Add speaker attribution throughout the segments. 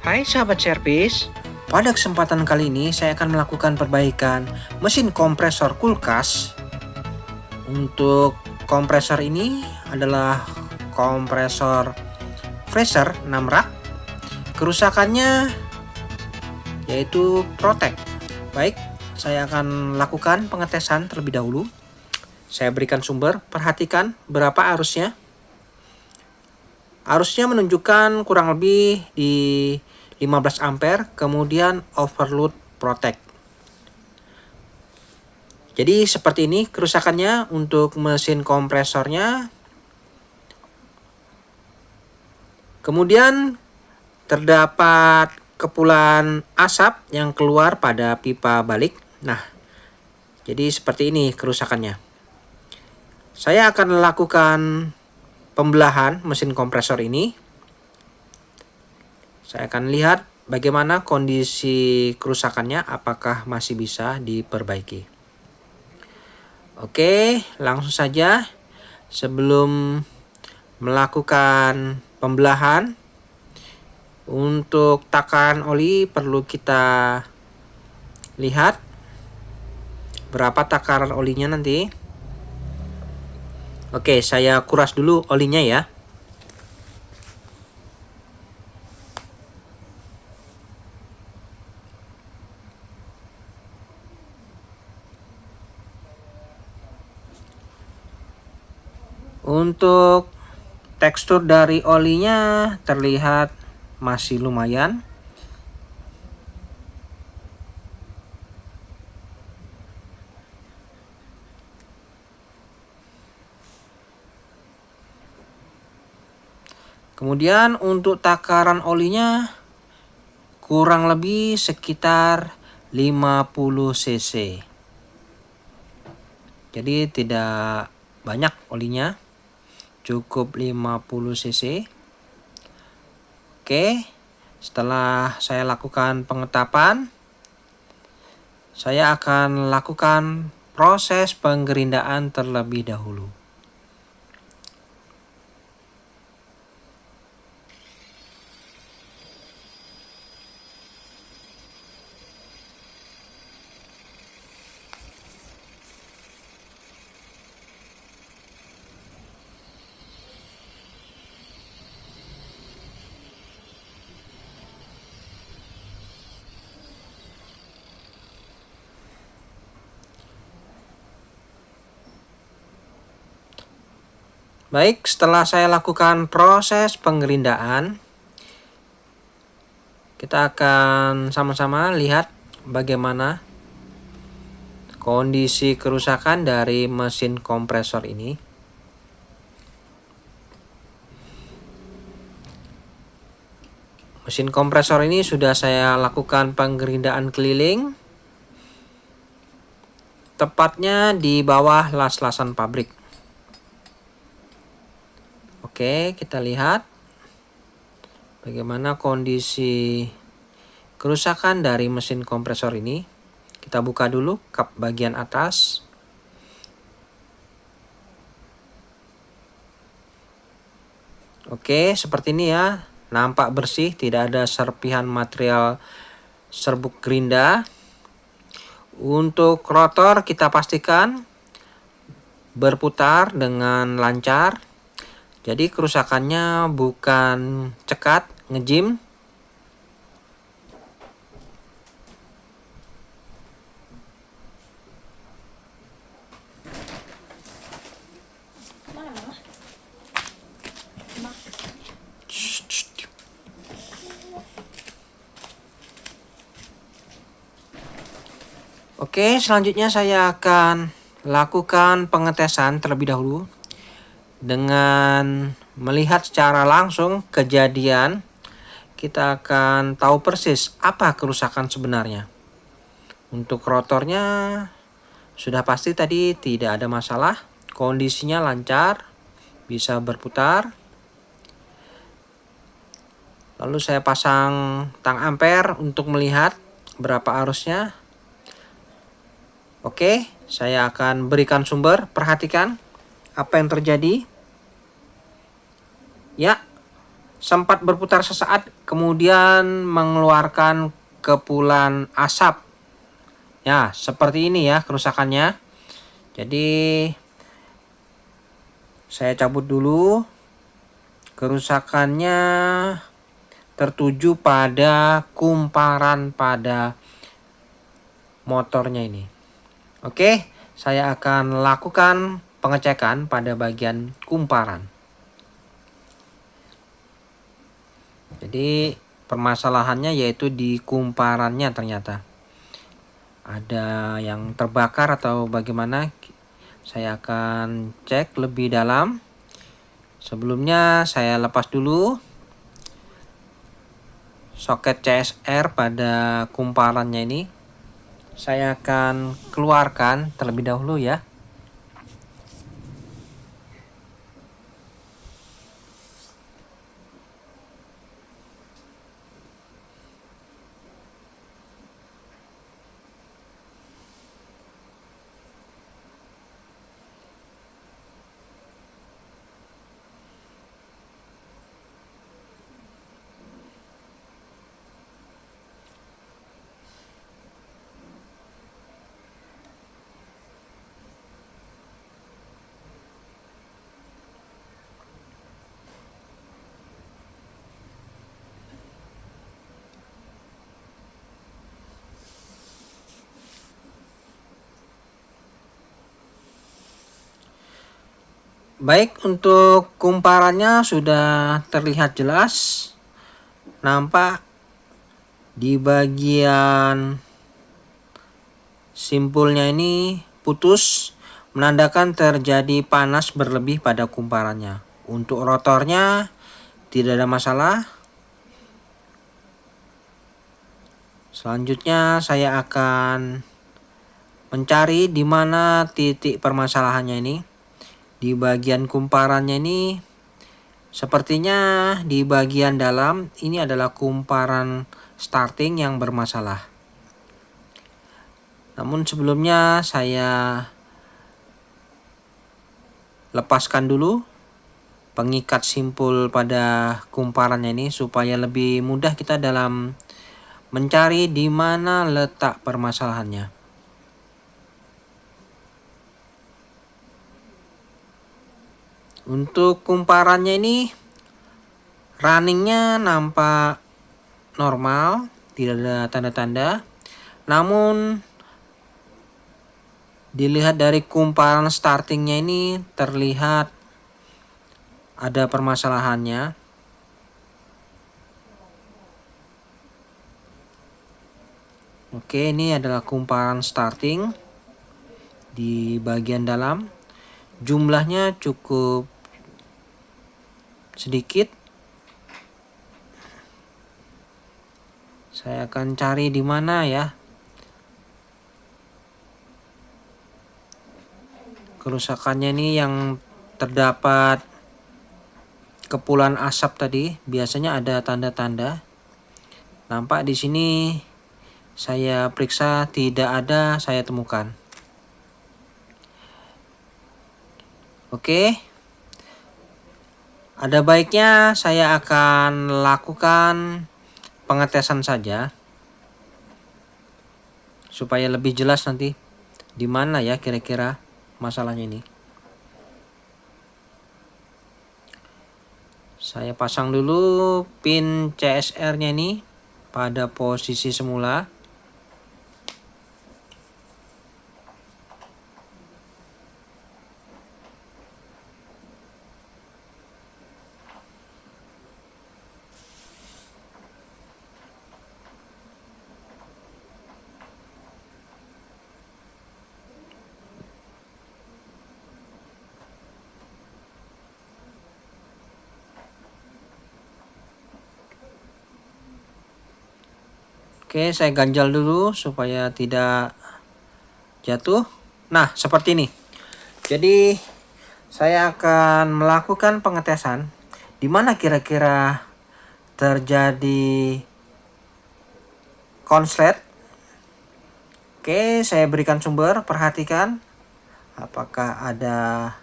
Speaker 1: Hai sahabat servis, pada kesempatan kali ini saya akan melakukan perbaikan mesin kompresor kulkas. Untuk kompresor ini adalah kompresor freezer 6 rak. Kerusakannya yaitu protek. Baik, saya akan lakukan pengetesan terlebih dahulu. Saya berikan sumber, perhatikan berapa arusnya. Arusnya menunjukkan kurang lebih di 15 ampere, kemudian overload protect. Jadi seperti ini kerusakannya untuk mesin kompresornya. Kemudian terdapat kepulan asap yang keluar pada pipa balik. Nah, jadi seperti ini kerusakannya. Saya akan lakukan pembelahan mesin kompresor ini. Saya akan lihat bagaimana kondisi kerusakannya, apakah masih bisa diperbaiki. Oke, langsung saja. Sebelum melakukan pembelahan, untuk takaran oli perlu kita lihat berapa takaran olinya nanti. Oke, saya kuras dulu olinya ya. Untuk tekstur dari olinya terlihat masih lumayan. Kemudian untuk takaran olinya kurang lebih sekitar 50 cc. Jadi tidak banyak olinya, cukup 50 cc. Oke, setelah saya lakukan pengetapan, saya akan lakukan proses penggerindaan terlebih dahulu. Baik, setelah saya lakukan proses penggerindaan, kita akan sama-sama lihat bagaimana kondisi kerusakan dari mesin kompresor ini. Mesin kompresor ini sudah saya lakukan penggerindaan keliling, tepatnya di bawah las-lasan pabrik. Oke, kita lihat bagaimana kondisi kerusakan dari mesin kompresor ini. Kita buka dulu kap bagian atas. Oke, seperti ini ya. Nampak bersih, tidak ada serpihan material serbuk gerinda. Untuk rotor kita pastikan berputar dengan lancar. Jadi kerusakannya bukan cekat, ngejim. Oke, selanjutnya saya akan lakukan pengetesan terlebih dahulu. Dengan melihat secara langsung kejadian, kita akan tahu persis apa kerusakan sebenarnya. Untuk rotornya sudah pasti tadi tidak ada masalah, kondisinya lancar, bisa berputar. Lalu saya pasang tang ampere untuk melihat berapa arusnya. Oke, saya akan berikan sumber, perhatikan apa yang terjadi. Ya, sempat berputar sesaat, kemudian mengeluarkan kepulan asap. Ya, seperti ini ya kerusakannya. Jadi saya cabut dulu. Kerusakannya tertuju pada kumparan pada motornya ini. Oke, saya akan lakukan pengecekan pada bagian kumparan. Jadi permasalahannya yaitu di kumparannya ternyata. Ada yang terbakar atau bagaimana? Saya akan cek lebih dalam. Sebelumnya saya lepas dulu soket CSR pada kumparannya ini. Saya akan keluarkan terlebih dahulu ya. Baik, untuk kumparannya sudah terlihat jelas. Nampak di bagian simpulnya ini putus, menandakan terjadi panas berlebih pada kumparannya. Untuk rotornya tidak ada masalah. Selanjutnya saya akan mencari di mana titik permasalahannya ini. Di bagian kumparannya ini sepertinya di bagian dalam ini adalah kumparan starting yang bermasalah. Namun sebelumnya saya lepaskan dulu pengikat simpul pada kumparannya ini supaya lebih mudah kita dalam mencari di mana letak permasalahannya. Untuk kumparannya ini runningnya nampak normal, tidak ada tanda-tanda. Namun dilihat dari kumparan startingnya ini terlihat ada permasalahannya. Oke, ini adalah kumparan starting di bagian dalam. Jumlahnya cukup sedikit. Saya akan cari di mana ya kerusakannya ini yang terdapat kepulan asap tadi. Biasanya ada tanda-tanda. Nampak di sini saya periksa tidak ada, saya temukan. Oke. Ada baiknya saya akan lakukan pengetesan saja supaya lebih jelas nanti di mana ya kira-kira masalahnya ini. Saya pasang dulu pin CSR-nya ini pada posisi semula. Oke, saya ganjal dulu supaya tidak jatuh. Nah, seperti ini. Jadi, saya akan melakukan pengetesan di mana kira-kira terjadi konslet. Oke, saya berikan sumber, perhatikan apakah ada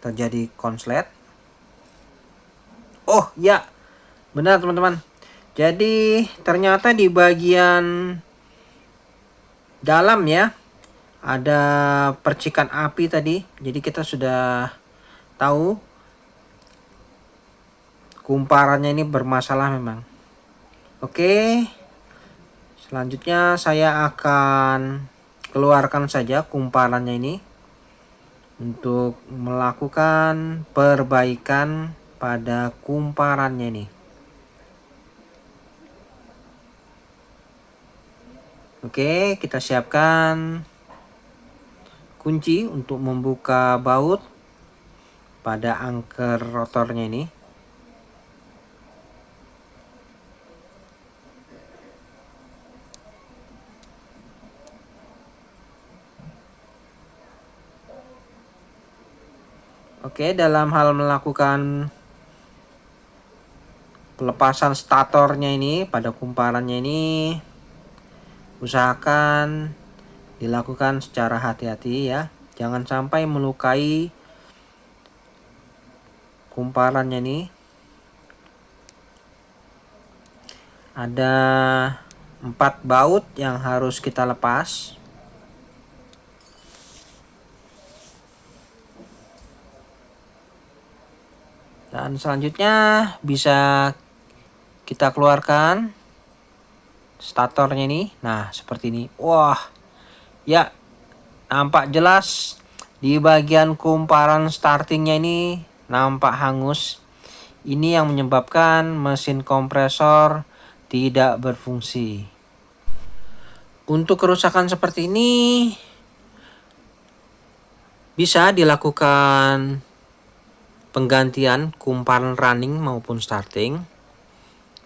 Speaker 1: terjadi konslet. Oh, ya, Benar teman-teman. Jadi ternyata di bagian dalam ya ada percikan api tadi. Jadi kita sudah tahu kumparannya ini bermasalah memang. Oke. Selanjutnya saya akan keluarkan saja kumparannya ini untuk melakukan perbaikan pada kumparannya ini. Oke, kita siapkan kunci untuk membuka baut pada angker rotornya ini. Oke, dalam hal melakukan pelepasan statornya ini pada kumparannya ini, usahakan dilakukan secara hati-hati ya. Jangan sampai melukai kumparannya ini. Ada 4 baut yang harus kita lepas. Dan selanjutnya bisa kita keluarkan statornya ini. Nah, seperti ini. Wah, ya nampak jelas di bagian kumparan startingnya ini nampak hangus. Ini yang menyebabkan mesin kompresor tidak berfungsi. Untuk kerusakan seperti ini bisa dilakukan penggantian kumparan running maupun starting,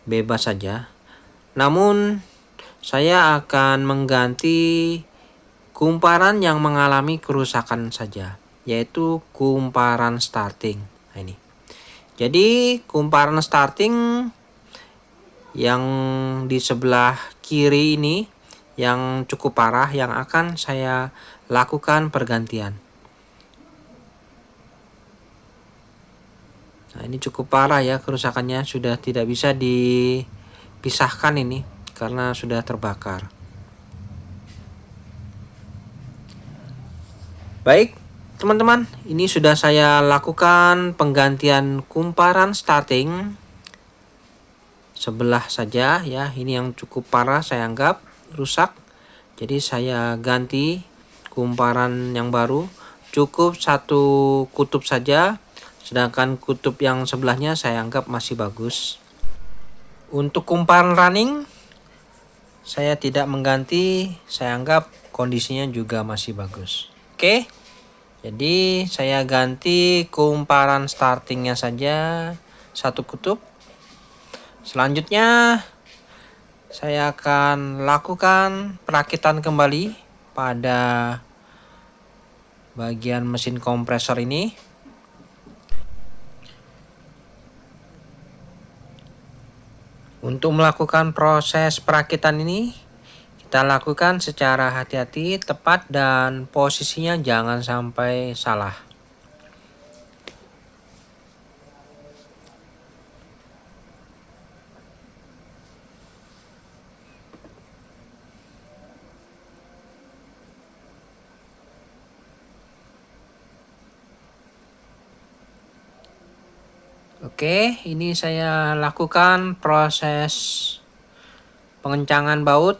Speaker 1: bebas saja. Namun saya akan mengganti kumparan yang mengalami kerusakan saja, yaitu kumparan starting. Nah, ini. Jadi kumparan starting yang di sebelah kiri ini yang cukup parah yang akan saya lakukan pergantian. Nah, ini cukup parah ya kerusakannya, sudah tidak bisa dipisahkan ini karena sudah terbakar. Baik, teman-teman, ini sudah saya lakukan penggantian kumparan starting sebelah saja ya. Ini yang cukup parah saya anggap rusak. Jadi saya ganti kumparan yang baru, cukup 1 kutub saja. Sedangkan kutub yang sebelahnya saya anggap masih bagus. Untuk kumparan running saya tidak mengganti, saya anggap kondisinya juga masih bagus. Oke. Jadi saya ganti kumparan startingnya saja 1 kutub. Selanjutnya saya akan lakukan perakitan kembali pada bagian mesin kompresor ini. Untuk melakukan proses perakitan ini, kita lakukan secara hati-hati, tepat, dan posisinya jangan sampai salah. Oke, ini saya lakukan proses pengencangan baut.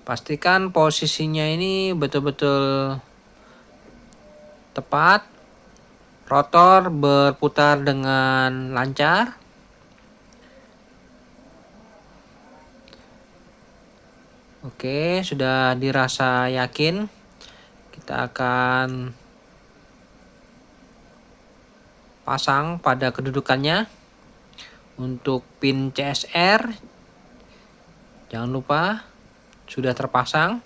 Speaker 1: Pastikan posisinya ini betul-betul tepat. Rotor berputar dengan lancar. Oke, sudah dirasa yakin. Kita akan pasang pada kedudukannya. Untuk pin CSR jangan lupa sudah terpasang.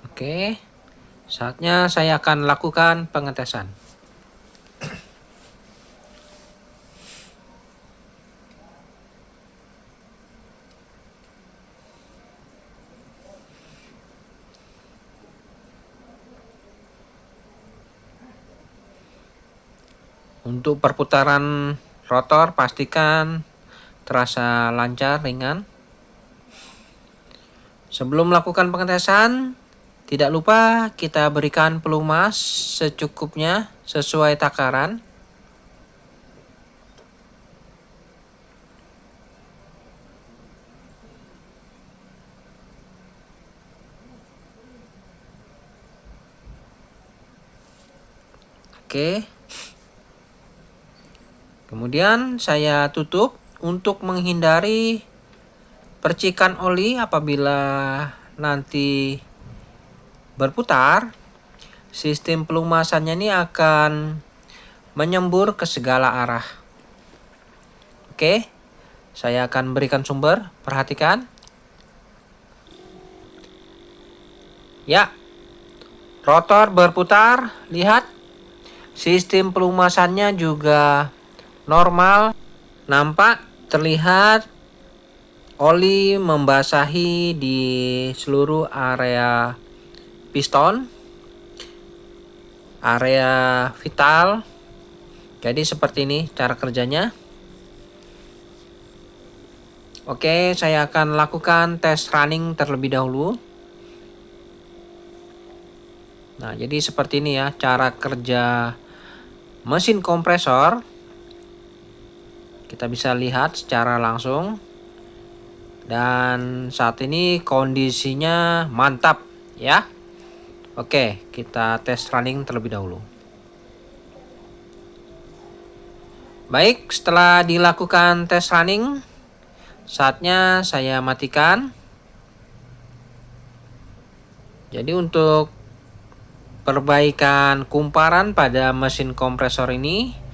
Speaker 1: Oke, saatnya saya akan lakukan pengetesan. Untuk perputaran rotor pastikan terasa lancar, ringan. Sebelum melakukan pengetesan, tidak lupa kita berikan pelumas secukupnya sesuai takaran. Oke. Kemudian saya tutup untuk menghindari percikan oli apabila nanti berputar. Sistem pelumasannya ini akan menyembur ke segala arah. Oke, saya akan berikan sumber, perhatikan. Ya, rotor berputar, lihat. Sistem pelumasannya juga normal, nampak terlihat oli membasahi di seluruh area piston, area vital. Jadi seperti ini cara kerjanya. Oke, saya akan lakukan tes running terlebih dahulu. Nah, jadi seperti ini ya cara kerja mesin kompresor. Kita bisa lihat secara langsung. Dan saat ini kondisinya mantap ya. Oke, kita tes running terlebih dahulu. Baik, setelah dilakukan tes running, saatnya saya matikan. Jadi untuk perbaikan kumparan pada mesin kompresor ini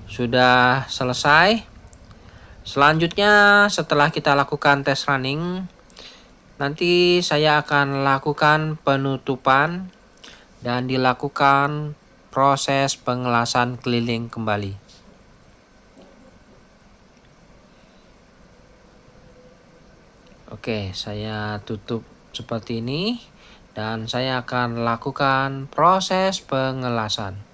Speaker 1: sudah selesai. Selanjutnya setelah kita lakukan tes running, nanti saya akan lakukan penutupan dan dilakukan proses pengelasan keliling kembali. Oke, saya tutup seperti ini dan saya akan lakukan proses pengelasan.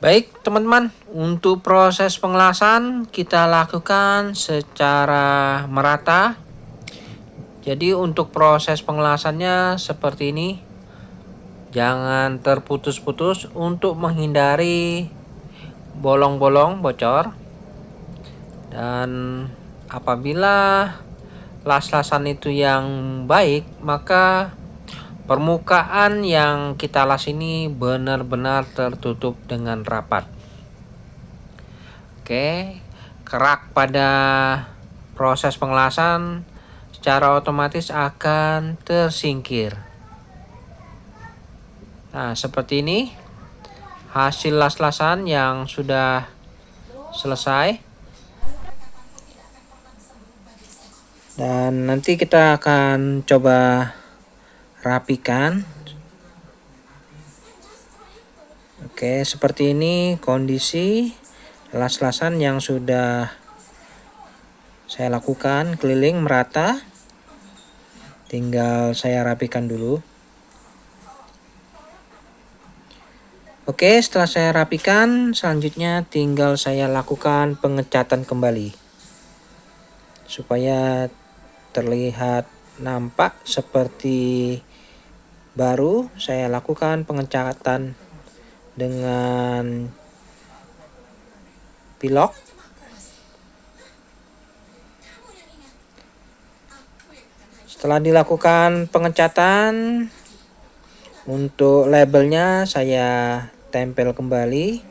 Speaker 1: Baik teman-teman, untuk proses pengelasan kita lakukan secara merata. Jadi untuk proses pengelasannya seperti ini. Jangan terputus-putus untuk menghindari bolong-bolong bocor. Dan apabila las-lasan itu yang baik, maka permukaan yang kita las ini benar-benar tertutup dengan rapat. Oke, kerak pada proses pengelasan secara otomatis akan tersingkir. Nah, seperti ini hasil las-lasan yang sudah selesai. Dan nanti kita akan coba rapikan. Oke, seperti ini kondisi las-lasan yang sudah saya lakukan keliling merata. Tinggal saya rapikan dulu. Oke, setelah saya rapikan, selanjutnya tinggal saya lakukan pengecatan kembali supaya terlihat nampak seperti baru. Saya lakukan pengecatan dengan pilok. Setelah dilakukan pengecatan, untuk labelnya saya tempel kembali.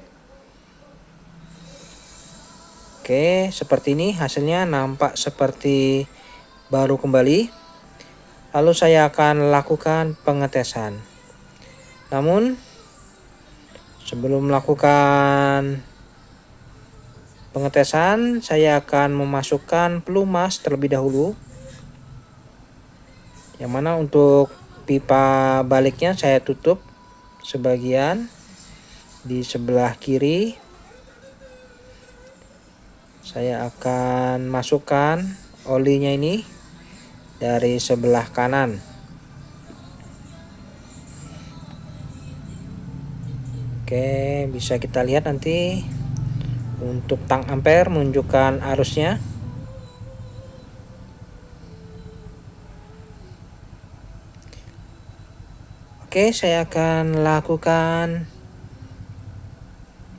Speaker 1: Oke, seperti ini hasilnya, nampak seperti baru kembali. Lalu saya akan lakukan pengetesan. Namun sebelum melakukan pengetesan, saya akan memasukkan pelumas terlebih dahulu. Yang mana untuk pipa baliknya saya tutup sebagian di sebelah kiri. Saya akan masukkan olinya ini dari sebelah kanan. Oke, bisa kita lihat nanti untuk tang ampere menunjukkan arusnya. Oke, saya akan lakukan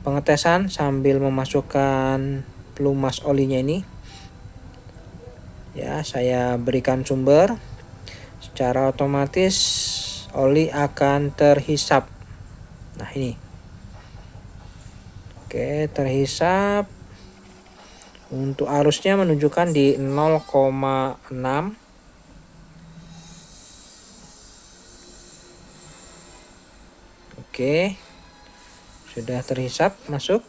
Speaker 1: pengetesan sambil memasukkan pelumas olinya ini. Ya, saya berikan sumber. Secara otomatis oli akan terhisap. Nah, ini. Oke, terhisap. Untuk arusnya menunjukkan di 0,6. Oke, sudah terhisap masuk.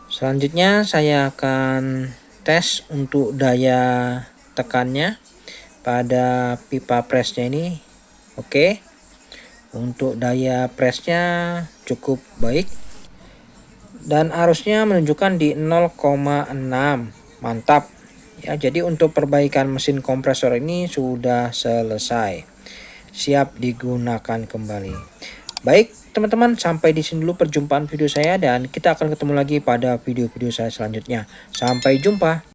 Speaker 1: Selanjutnya saya akan tes untuk daya tekannya pada pipa presnya ini. Oke, untuk daya presnya cukup baik dan arusnya menunjukkan di 0,6. Mantap ya. Jadi untuk perbaikan mesin kompresor ini sudah selesai, siap digunakan kembali. Baik teman-teman, sampai di sini dulu perjumpaan video saya, dan kita akan ketemu lagi pada video-video saya selanjutnya. Sampai jumpa.